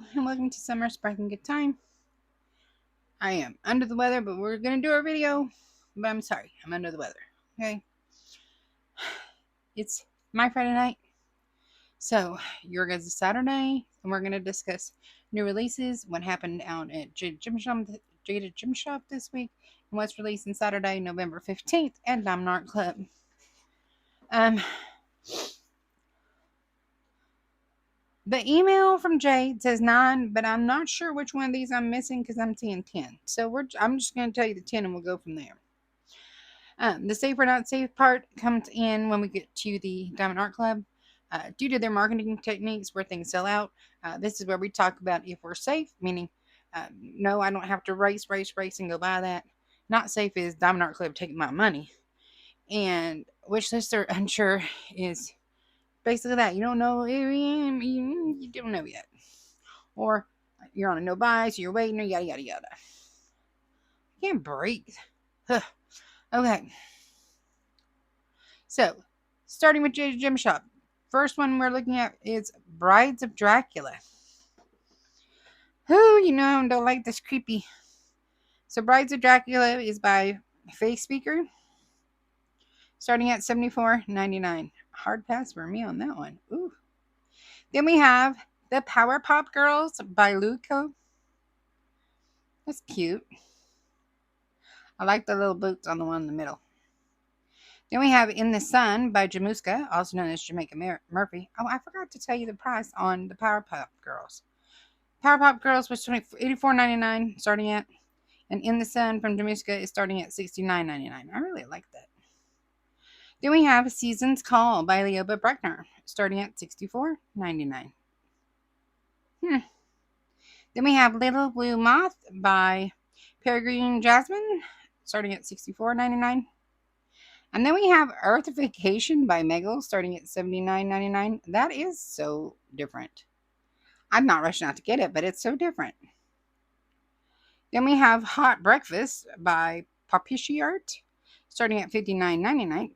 Hello and welcome to Summer Sparkling Good Time. I am under the weather, but we're going to do our video. But I'm sorry, I'm under the weather. Okay? It's my Friday night. So, your guys' Saturday, and we're going to discuss new releases, what happened out at Jaded Gem Shop this week, and what's releasing Saturday, November 15th at Diamond Art Club. The email from Jade says 9, but I'm not sure which one of these I'm missing because I'm seeing 10. So I'm just going to tell you the 10 and we'll go from there. The safe or not safe part comes in when we get to the Diamond Art Club. Due to their marketing techniques where things sell out, this is where we talk about if we're safe, meaning no, I don't have to race and go buy that. Not safe is Diamond Art Club taking my money. And wish list or unsure is basically that. You don't know, you don't know yet. Or you're on a no buy, so you're waiting, or yada, yada, yada. I can't breathe. Okay. So, starting with Jaded Gem Shop. First one we're looking at is Brides of Dracula. Who, don't like this creepy. So, Brides of Dracula is by Face Speaker. Starting at $74.99. Hard pass for me on that one. Ooh. Then we have The Power Pop Girls by Luco. That's cute. I like the little boots on the one in the middle. Then we have In the Sun by Jamuska, also known as Jamaica Murphy. Oh, I forgot to tell you the price on the Power Pop Girls. Power Pop Girls was $84.99 starting at, and In the Sun from Jamuska is starting at $69.99. I really like that. Then we have Season's Call by Leoba Breckner, starting at $64.99. Then we have Little Blue Moth by Peregrine Jasmine, starting at $64.99. And then we have Earthification by Meggle, starting at $79.99. That is so different. I'm not rushing out to get it, but it's so different. Then we have Hot Breakfast by Papishi Art, starting at $59.99.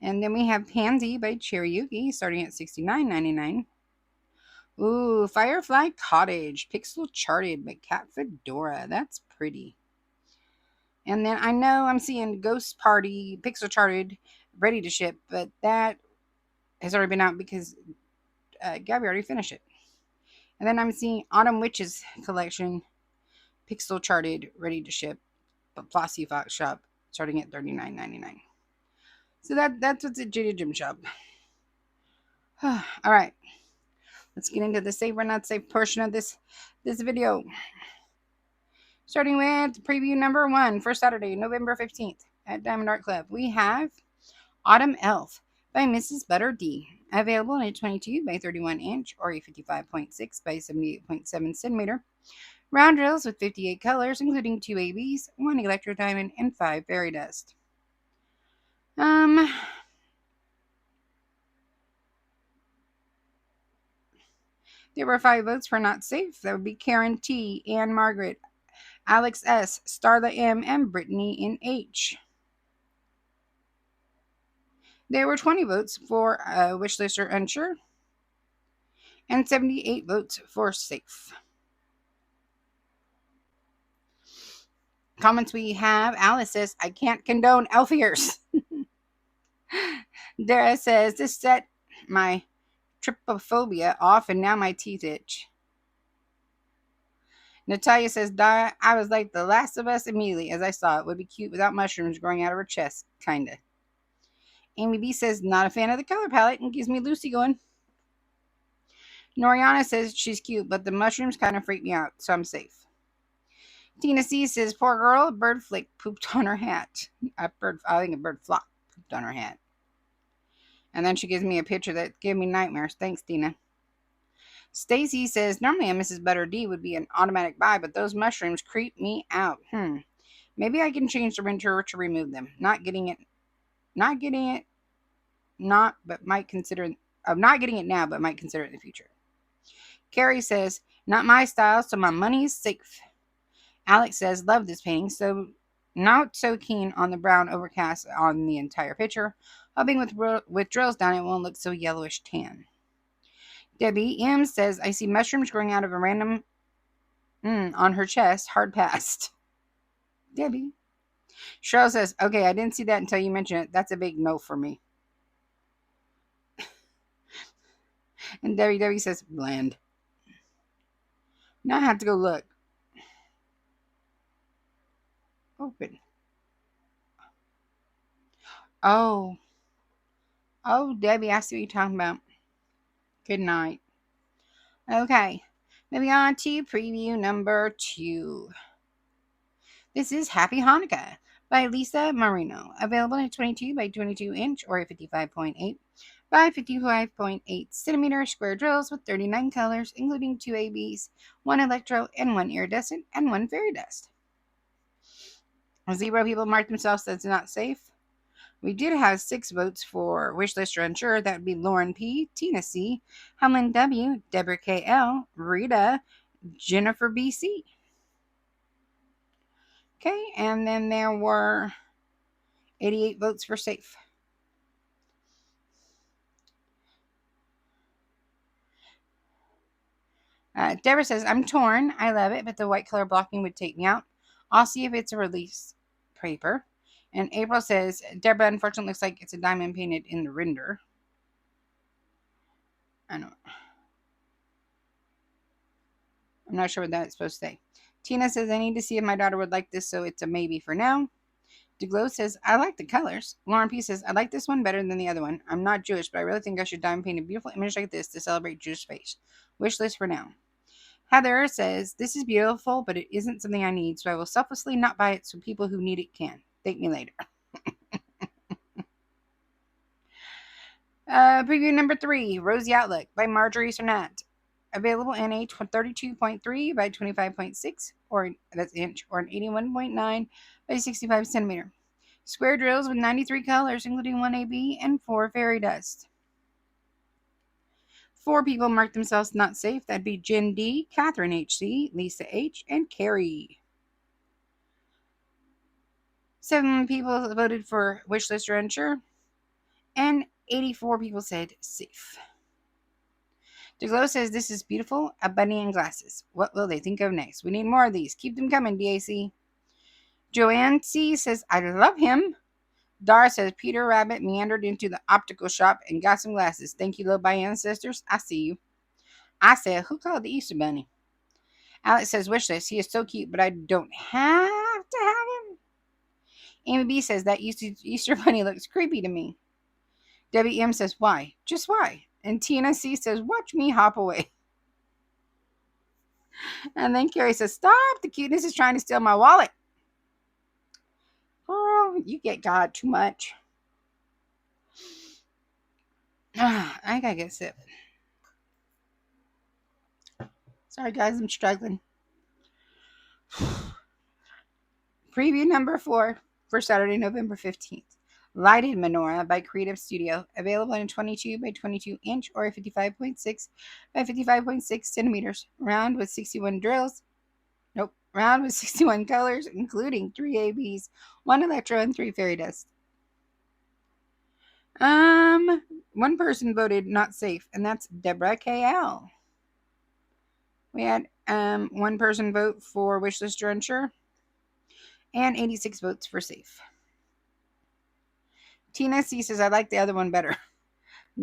And then we have Pansy by Cherryuki, starting at $69.99. Ooh, Firefly Cottage, Pixel Charted by Cat Fedora. That's pretty. And then I know I'm seeing Ghost Party, Pixel Charted, ready to ship, but that has already been out because Gabby already finished it. And then I'm seeing Autumn Witches Collection, Pixel Charted, ready to ship, but Flossy Fox Shop, starting at $39.99. So that's what's at Jaded Gem Shop. All right. Let's get into the safe or not safe portion of this video. Starting with preview number 1 for Saturday, November 15th at Diamond Art Club. We have Autumn Elf by Mrs. Butter D. Available in a 22 by 31 inch or a 55.6 by 78.7 centimeter. Round drills with 58 colors, including 2 ABs, 1 electro diamond, and 5 fairy dust. There were 5 votes for not safe. That would be Karen T, Ann Margaret, Alex S, Starla M, and Brittany in H. There were 20 votes for wishlist or unsure, and 78 votes for safe. Comments we have: Alice says, I can't condone elf ears. Dara says, this set my trypophobia off and now my teeth itch. Natalia says, Dara, I was like the Last of Us immediately as I saw it. Would be cute without mushrooms growing out of her chest, kinda. Amy B says, not a fan of the color palette and gives me Lucy going. Noriana says she's cute, but the mushrooms kind of freak me out, so I'm safe. Tina C says, poor girl, a bird flick pooped on her hat. I think a bird flock pooped on her hat. And then she gives me a picture that gave me nightmares. Thanks, Tina. Stacy says, normally a Mrs. Butter D would be an automatic buy, but those mushrooms creep me out. Maybe I can change the winter to remove them. Not getting it now, but might consider it in the future. Carrie says, not my style, so my money is safe. Alex says, love this painting, so not so keen on the brown overcast on the entire picture. Hoping with drills down it won't look so yellowish tan. Debbie M says, I see mushrooms growing out of a random on her chest. Hard passed. Debbie. Cheryl says, okay, I didn't see that until you mentioned it. That's a big no for me. And Debbie says, bland. Now I have to go look. Open. Oh. Oh, Debbie, I see what you're talking about. Good night. Okay. Moving on to preview number 2. This is Happy Hanukkah by Lisa Marino. Available in a 22 by 22 inch or a 55.8 by 55.8 centimeter square drills with 39 colors, including 2 ABs, 1 electro, and 1 iridescent, and 1 fairy dust. 0 people marked themselves as not safe. We did have 6 votes for Wishlist or Unsure. That would be Lauren P., Tina C., Helen W., Deborah K.L., Rita, Jennifer B.C. Okay, and then there were 88 votes for safe. Deborah says, I'm torn. I love it, but the white color blocking would take me out. I'll see if it's a release paper. And April says, Deborah, unfortunately, looks like it's a diamond painted in the render. I know. I'm not sure what that's supposed to say. Tina says, I need to see if my daughter would like this, so it's a maybe for now. DeGlow says, I like the colors. Lauren P says, I like this one better than the other one. I'm not Jewish, but I really think I should diamond paint a beautiful image like this to celebrate Jewish faith. Wish list for now. Heather says, this is beautiful, but it isn't something I need, so I will selflessly not buy it so people who need it can. Thank me later. Preview number 3, Rosie Outlook by Marjorie Sonat. Available in a 32.3 by 25.6 or that's inch or an 81.9 by 65 centimeter. Square drills with 93 colors, including 1 AB and 4 fairy dust. 4 people marked themselves not safe. That'd be Jen D, Catherine HC, Lisa H, and Carrie. 7 people voted for wishlist or unsure, and 84 people said safe. DeGlow says this is beautiful, a bunny in glasses. What will they think of next? We need more of these. Keep them coming, DAC. Joanne C says, I love him. Dara says, Peter Rabbit meandered into the optical shop and got some glasses. Thank you, love by ancestors. I see you. I said, who called the Easter Bunny? Alex says, wishlist. He is so cute, but I don't have to have him. Amy B says, that Easter Bunny looks creepy to me. Debbie M says, why? Just why? And Tina C says, watch me hop away. And then Carrie says, stop. The cuteness is trying to steal my wallet. Girl, you get God too much. I gotta get a sip. Sorry, guys, I'm struggling. Preview number 4 for Saturday, November 15th. Lighted Manora by Creative Studio. Available in a 22 by 22 inch or a 55.6 by 55.6 centimeters. Round with 61 drills. Round with 61 colors, including 3 ABs, 1 electro, and 3 fairy dust. One person voted not safe, and that's Deborah KL. We had 1 person vote for wishlist or unsure, and 86 votes for safe. Tina C says, I like the other one better.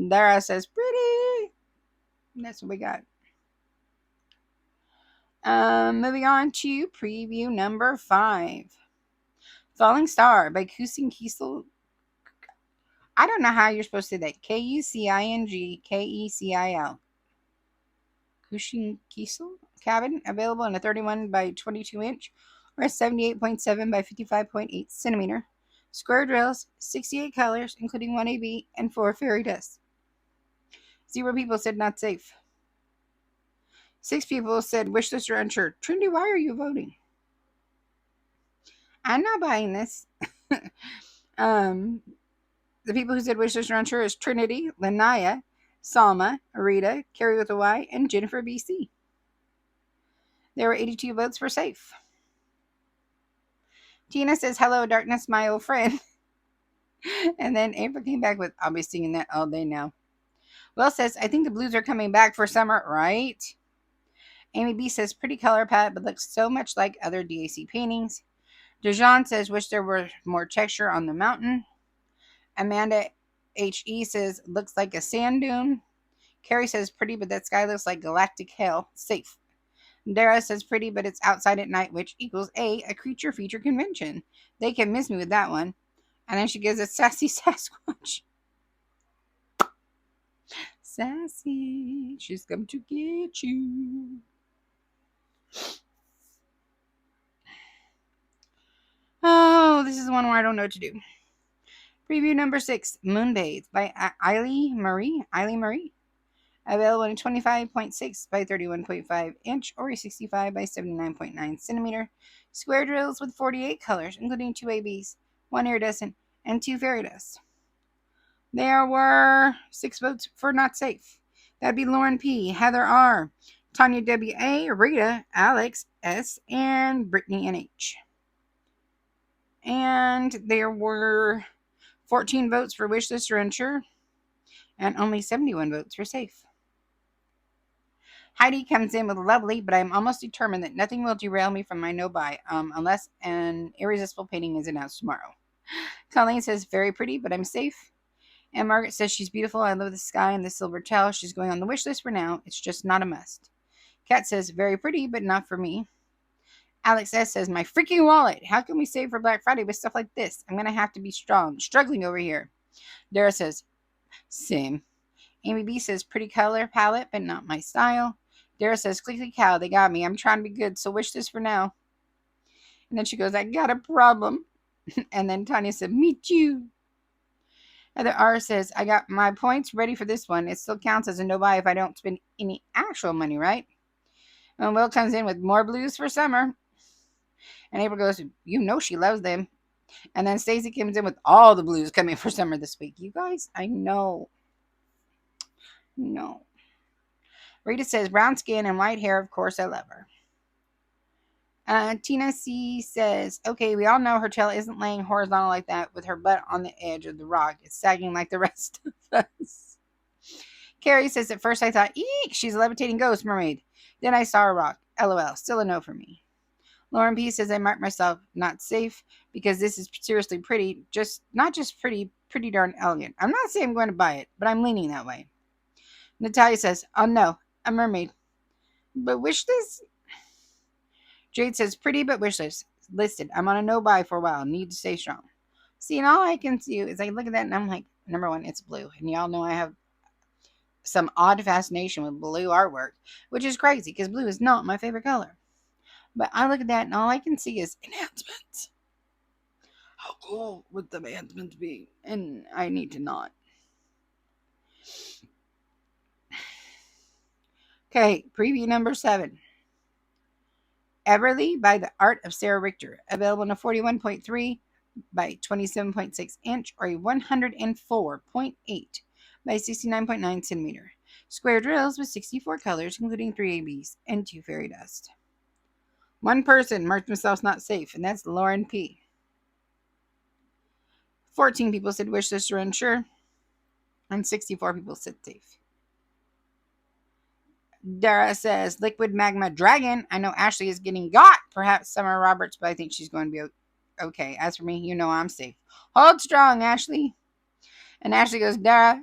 Dara says, pretty. And that's what we got. Moving on to preview number 5. Falling Star by Kusin Kiesel. I don't know how you're supposed to say that. Kucing Kesil. Kusin Kiesel cabin. Available in a 31 by 22 inch or a 78.7 by 55.8 centimeter. Square drills, 68 colors, including 1 AB and 4 fairy dust. 0 people said not safe. 6 people said wishlist or unsure. Trinity, why are you voting? I'm not buying this. The people who said wishlist or unsure is Trinity, Lanaya, Salma, Rita, Carrie with a Y, and Jennifer BC. There were 82 votes for safe. Tina says, hello, darkness, my old friend. And then April came back with, I'll be singing that all day now. Will says, I think the blues are coming back for summer, right? Amy B says, pretty color palette, but looks so much like other DAC paintings. Dejan says, wish there were more texture on the mountain. Amanda HE says, looks like a sand dune. Carrie says, pretty, but that sky looks like galactic hell. Safe. Dara says, pretty, but it's outside at night, which equals a creature feature convention. They can miss me with that one. And then she gives a sassy Sasquatch. Sassy, she's come to get you. Oh, this is the one where I don't know what to do. Preview number 6, Moonbathe by Eiley Marie. Available in 25.6 by 31.5 inch or a 65 by 79.9 centimeter. Square drills with 48 colors, including 2 ABs, 1 iridescent, and 2 fairy dust. There were 6 votes for not safe. That'd be Lauren P., Heather R., Tanya W.A., Rita, Alex S., and Brittany N.H. And there were 14 votes for wishlist or unsure, and only 71 votes for safe. Heidi comes in with lovely, but I'm almost determined that nothing will derail me from my no-buy, unless an irresistible painting is announced tomorrow. Colleen says, very pretty, but I'm safe. And Margaret says, she's beautiful. I love the sky and the silver towel. She's going on the wish list for now. It's just not a must. Kat says, very pretty, but not for me. Alex S. says, my freaking wallet. How can we save for Black Friday with stuff like this? I'm going to have to be strong. Struggling over here. Dara says, same. Amy B. says, pretty color palette, but not my style. Dara says, clicky cow, they got me. I'm trying to be good, so wish this for now. And then she goes, I got a problem. And then Tanya said, me too. Heather R. says, I got my points ready for this one. It still counts as a no-buy if I don't spend any actual money, right? And Will comes in with more blues for summer. And April goes, you know she loves them. And then Stacey comes in with all the blues coming for summer this week. You guys, I know. No. Rita says, brown skin and white hair. Of course, I love her. Tina C says, okay, we all know her tail isn't laying horizontal like that with her butt on the edge of the rock. It's sagging like the rest of us. Carrie says, at first I thought, eek, she's a levitating ghost mermaid. Then I saw a rock. LOL. Still a no for me. Lauren P says, I marked myself not safe because this is seriously pretty. Not just pretty, pretty darn elegant. I'm not saying I'm going to buy it, but I'm leaning that way. Natalia says, oh no, a mermaid. But wish this. Jade says, pretty but wishless. Listed. I'm on a no buy for a while. Need to stay strong. See, and all I can see is I look at that and I'm like, number one, it's blue. And y'all know I have some odd fascination with blue artwork, which is crazy because blue is not my favorite color. But I look at that and all I can see is enhancements. How cool would the enhancements be? And I need to not. Okay, preview number 7. Everly by the Art of Sarah Richter. Available in a 41.3 by 27.6 inch or a 104.8 by 69.9 centimeter. Square drills with 64 colors, including 3 ABs and 2 fairy dust. One person marked themselves not safe, and that's Lauren P. 14 people said wishlist or unsure, and 64 people said safe. Dara says, liquid magma dragon. I know Ashley is getting got. Perhaps Summer Roberts, but I think she's going to be okay. As for me, you know I'm safe. Hold strong, Ashley. And Ashley goes, Dara,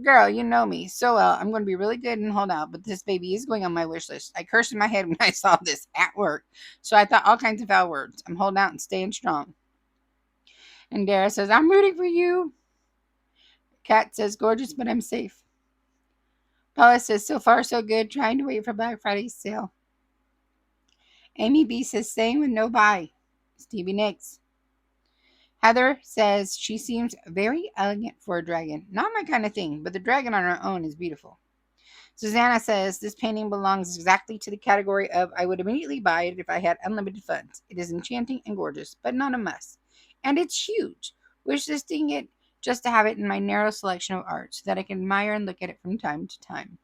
girl, you know me so well. I'm going to be really good and hold out, but this baby is going on my wish list. I cursed in my head when I saw this at work, so I thought all kinds of foul words. I'm holding out and staying strong. And Dara says, I'm rooting for you. Kat says, gorgeous, but I'm safe. Paula says, so far so good, trying to wait for Black Friday sale. Amy B says, staying with no buy. Stevie Nicks. Heather says, she seems very elegant for a dragon. Not my kind of thing, but the dragon on her own is beautiful. Susanna says, this painting belongs exactly to the category of I would immediately buy it if I had unlimited funds. It is enchanting and gorgeous, but not a must. And it's huge. Wish listing it just to have it in my narrow selection of art so that I can admire and look at it from time to time.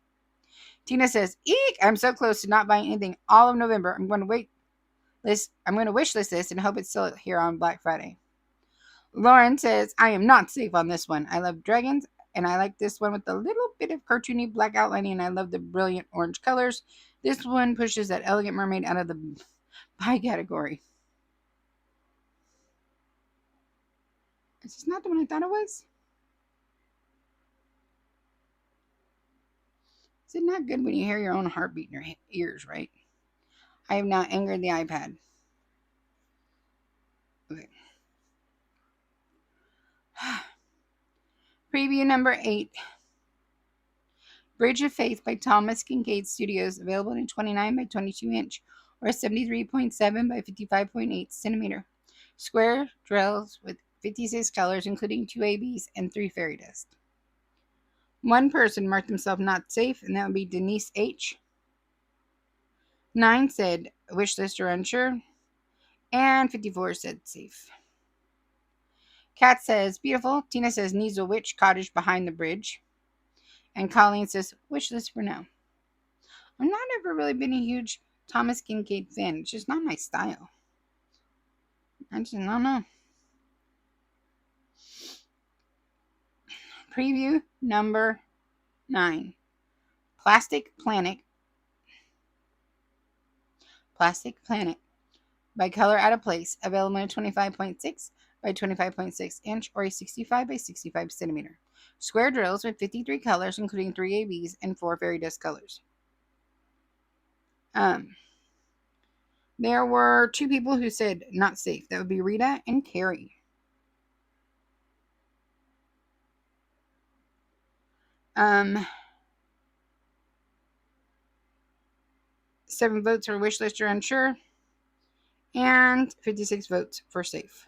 Tina says, eek, I'm so close to not buying anything all of November. I'm going to wish list this and hope it's still here on Black Friday. Lauren says, I am not safe on this one. I love dragons and I like this one with a little bit of cartoony black outlining, and I love the brilliant orange colors. This one pushes that elegant mermaid out of the buy category. Is this not the one I thought it was? Is it not good when you hear your own heartbeat in your ears, right? I have now angered the iPad. Okay. Preview number 8. Bridge of Faith by Thomas Kincaid Studios, available in 29 by 22 inch or 73.7 by 55.8 centimeter. Square drills with 56 colors, including 2 ABs and 3 fairy dust. One person marked himself not safe, and that would be Denise H. 9 said wish list or unsure, and 54 said safe. Kat says beautiful. Tina says needs a witch cottage behind the bridge. And Colleen says wish list for now. I've not ever really been a huge Thomas Kincaid fan. It's just not my style. I just don't know. Preview number 9. Plastic Planet by Color Out of Place, available in 25.6 by 25.6 inch or a 65 by 65 centimeter. Square drills with 53 colors, including 3 ABs and 4 fairy dust colors. There were 2 people who said not safe. That would be Rita and Carrie. Seven votes for wish list or unsure, and 56 votes for safe.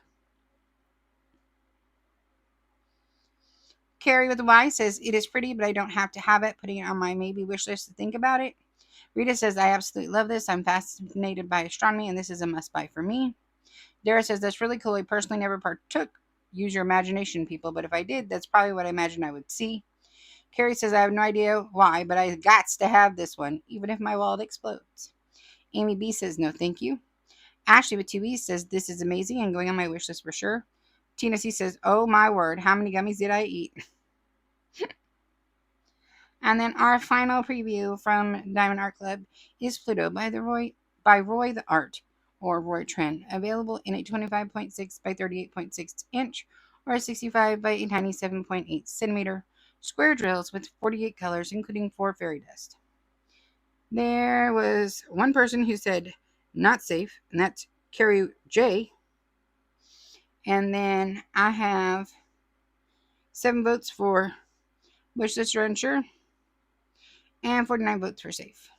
Carrie with a Y says, it is pretty, but I don't have to have it. Putting it on my maybe wish list to think about it. Rita says, I absolutely love this. I'm fascinated by astronomy, and this is a must buy for me. Dara says, that's really cool. I personally never partook. Use your imagination, people, but if I did, that's probably what I imagine I would see. Carrie says, I have no idea why, but I gots to have this one, even if my wallet explodes. Amy B says, no thank you. Ashley with 2 E's says, this is amazing and going on my wish list for sure. Tina C says, oh my word, how many gummies did I eat? And then our final preview from Diamond Art Club is Pluto by Roy the Art, or Roy Tren, available in a 25.6 by 38.6 inch or a 65 by 97.8 centimeter. Square drills with 48 colors, including 4 fairy dust. There was one person who said not safe, and that's Carrie J. And then I have 7 votes for wish list or unsure, and 49 votes for safe.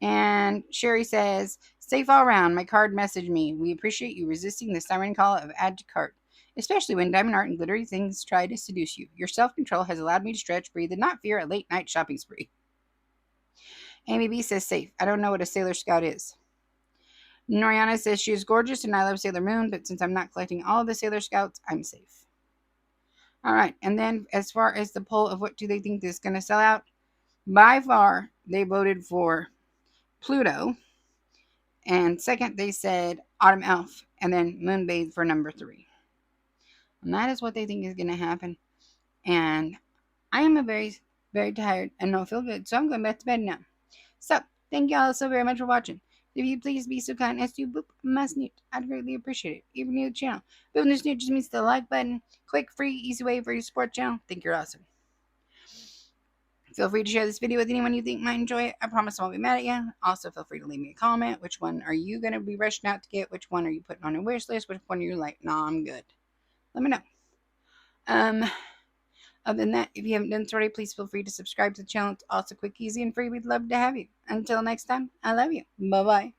And Sherry says, safe all around. My card messaged me. We appreciate you resisting the siren call of add to cart, especially when diamond art and glittery things try to seduce you. Your self-control has allowed me to stretch, breathe, and not fear a late night shopping spree. Amy B says safe. I don't know what a Sailor Scout is. Noriana says she is gorgeous and I love Sailor Moon, but since I'm not collecting all of the Sailor Scouts, I'm safe. All right, and then as far as the poll of what do they think is going to sell out, by far they voted for Pluto, and second they said Autumn Elf, and then Moonbathe for number 3. And that is what they think is going to happen. And I am very, very tired and don't feel good, so I'm going back to bed now. So, thank you all so very much for watching. If you please be so kind as to boop my snoot, I'd greatly appreciate it. If you're new to the channel, booping the snoot just means the like button. Quick, free, easy way for you to support the channel. Think you're awesome. Feel free to share this video with anyone you think might enjoy it. I promise I won't be mad at you. Also, feel free to leave me a comment. Which one are you going to be rushing out to get? Which one are you putting on your wish list? Which one are you like, nah, I'm good? Let me know. Other than that, if you haven't done so already, please feel free to subscribe to the channel. It's also quick, easy, and free. We'd love to have you. Until next time, I love you. Bye-bye.